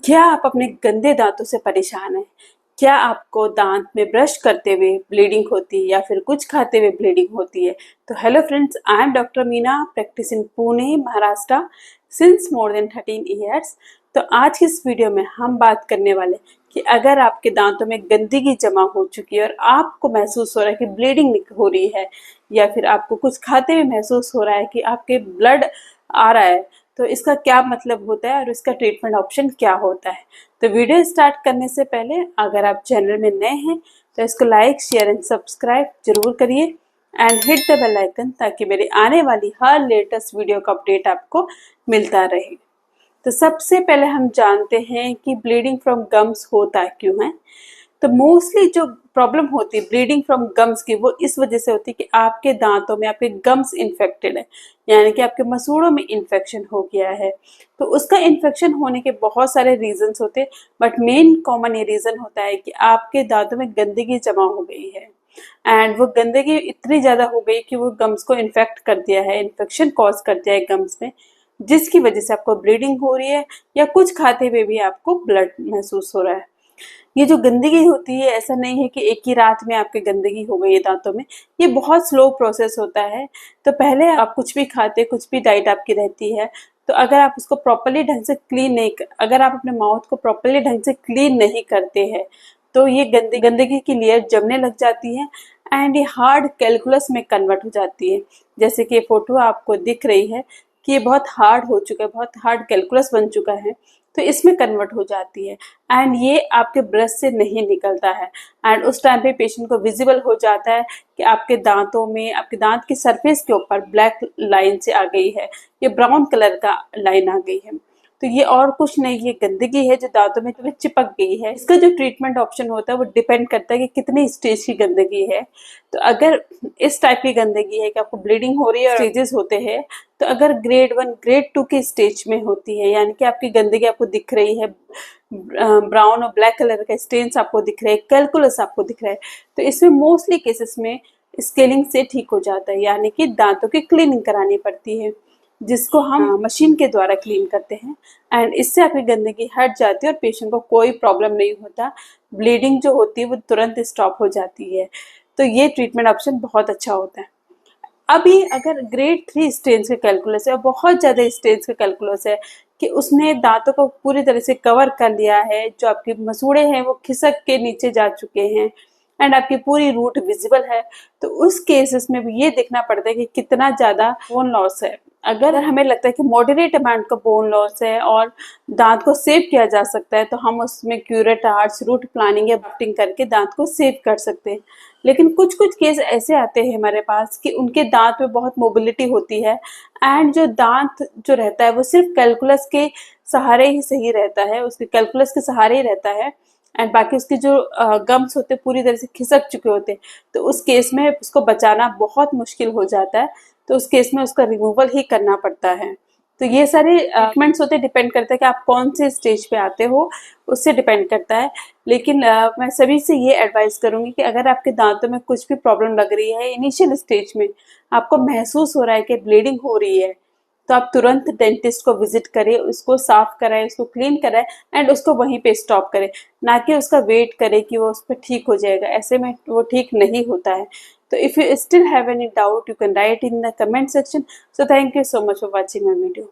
क्या आप अपने गंदे दांतों से परेशान हैं? क्या आपको दांत में ब्रश करते हुए ब्लीडिंग होती है या फिर कुछ खाते हुए ब्लीडिंग होती है? तो hello friends, I am doctor Meena, practice in Pune, Maharashtra since more than 13 years. तो आज की इस वीडियो में हम बात करने वाले कि अगर आपके दांतों में गंदगी जमा हो चुकी है और आपको महसूस हो रहा है कि ब्लीडिंग हो रही है, या फिर आपको कुछ खाते हुए महसूस हो रहा है कि आपके ब्लड आ रहा है, तो इसका क्या मतलब होता है और इसका ट्रीटमेंट ऑप्शन क्या होता है। तो वीडियो स्टार्ट करने से पहले अगर आप चैनल में नए हैं तो इसको लाइक, शेयर एंड सब्सक्राइब जरूर करिए and hit the bell icon, ताकि मेरी आने वाली हर लेटेस्ट वीडियो का अपडेट आपको मिलता रहे। तो सबसे पहले हम जानते हैं कि ब्लीडिंग फ्रॉम गम्स होता क्यों है। तो मोस्टली जो प्रॉब्लम होती है ब्लीडिंग फ्रॉम गम्स की, वो इस वजह से होती है कि आपके दांतों में आपके गम्स इन्फेक्टेड है, यानी कि आपके मसूड़ों में इन्फेक्शन हो गया है। तो उसका इन्फेक्शन होने के बहुत सारे रीजंस होते हैं, बट मेन कॉमन ये रीजन होता है कि आपके दांतों में गंदगी जमा हो गई है एंड वो गंदगी इतनी ज्यादा हो गई कि वो गम्स को इन्फेक्ट कर दिया है, इन्फेक्शन कॉज कर दिया है गम्स में, जिसकी वजह से आपको ब्लीडिंग हो रही है या कुछ खाते हुए भी आपको ब्लड महसूस हो रहा है। ये जो गंदगी होती है, ऐसा नहीं है कि एक ही रात में आपके गंदगी हो गई है दांतों में, ये बहुत स्लो प्रोसेस होता है। तो पहले आप कुछ भी खाते, कुछ भी डाइट आपकी रहती है, तो अगर आप उसको प्रॉपरली ढंग से क्लीन नहीं अगर आप अपने माउथ को प्रॉपरली ढंग से क्लीन नहीं करते हैं, तो ये गंदगी की लेयर जमने लग जाती है एंड ये हार्ड कैलकुलस में कन्वर्ट हो जाती है। जैसे कि ये फोटो आपको दिख रही है कि ये बहुत हार्ड हो चुका है, बहुत हार्ड कैलकुलस बन चुका है, तो इसमें कन्वर्ट हो जाती है एंड ये आपके ब्रश से नहीं निकलता है एंड उस टाइम पे पेशेंट को विजिबल हो जाता है कि आपके दांतों में, आपके दांत की सरफेस के ऊपर ब्लैक लाइन से आ गई है, ये ब्राउन कलर का लाइन आ गई है। तो ये और कुछ नहीं, ये गंदगी है जो दांतों में चिपक गई है। इसका जो ट्रीटमेंट ऑप्शन होता है वो डिपेंड करता है कि कितनी स्टेज की गंदगी है। तो अगर इस टाइप की गंदगी है कि आपको ब्लीडिंग हो रही है और स्टेजेस होते हैं, तो अगर ग्रेड 1 ग्रेड 2 के स्टेज में होती है, यानी कि आपकी गंदगी आपको दिख रही है, ब्राउन और ब्लैक कलर का स्टेन्स आपको दिख रहे हैं, कैलकुलस आपको दिख रहा है, तो इसमें मोस्टली केसेस में स्केलिंग से ठीक हो जाता है, यानी कि दांतों की क्लीनिंग करानी पड़ती है, जिसको हम मशीन के द्वारा क्लीन करते हैं एंड इससे आपकी गंदगी हट जाती है और पेशेंट को कोई प्रॉब्लम नहीं होता। ब्लीडिंग जो होती है वो तुरंत स्टॉप हो जाती है। तो ये ट्रीटमेंट ऑप्शन बहुत अच्छा होता है। अभी अगर ग्रेड 3 स्टेन्स का कैलकुलस है और बहुत ज्यादा स्टेन्स का कैलकुलस है कि उसने दांतों को पूरी तरह से कवर कर लिया है, जो आपके मसूड़े हैं वो खिसक के नीचे जा चुके हैं एंड आपकी पूरी रूट विजिबल है, तो उस केसेस में भी ये देखना पड़ता है कि कितना ज्यादा बोन लॉस है। अगर हमें लगता है कि मॉडरेट अमाउंट का बोन लॉस है और दांत को सेव किया जा सकता है, तो हम उसमें क्यूरेट आर्ट्स, रूट प्लानिंग या बफ्टिंग करके दांत को सेव कर सकते हैं। लेकिन कुछ कुछ केस ऐसे आते हैं हमारे पास कि उनके दांत में बहुत मोबिलिटी होती है एंड जो दांत जो रहता है वो सिर्फ कैलकुलस के सहारे ही सही रहता है, उसके कैलकुलस के सहारे ही रहता है एंड बाकी उसके जो गम्स होते हैं पूरी तरह से खिसक चुके होते हैं। तो उस केस में उसको बचाना बहुत मुश्किल हो जाता है, तो उस केस में उसका रिमूवल ही करना पड़ता है। तो ये सारे ट्रीटमेंट्स होते डिपेंड करता है कि आप कौन से स्टेज पे आते हो, उससे डिपेंड करता है। लेकिन मैं सभी से ये एडवाइस करूंगी कि अगर आपके दांतों में कुछ भी प्रॉब्लम लग रही है, इनिशियल स्टेज में आपको महसूस हो रहा है कि ब्लीडिंग हो रही है, तो आप तुरंत डेंटिस्ट को विजिट करें, उसको साफ कराएं, उसको क्लीन कराएं एंड उसको वहीं पे स्टॉप करें, ना कि उसका वेट करें कि वो उस पर ठीक हो जाएगा। ऐसे में वो ठीक नहीं होता है। तो if you still have any doubt, you can write in the comment section. So thank you so much for watching my video.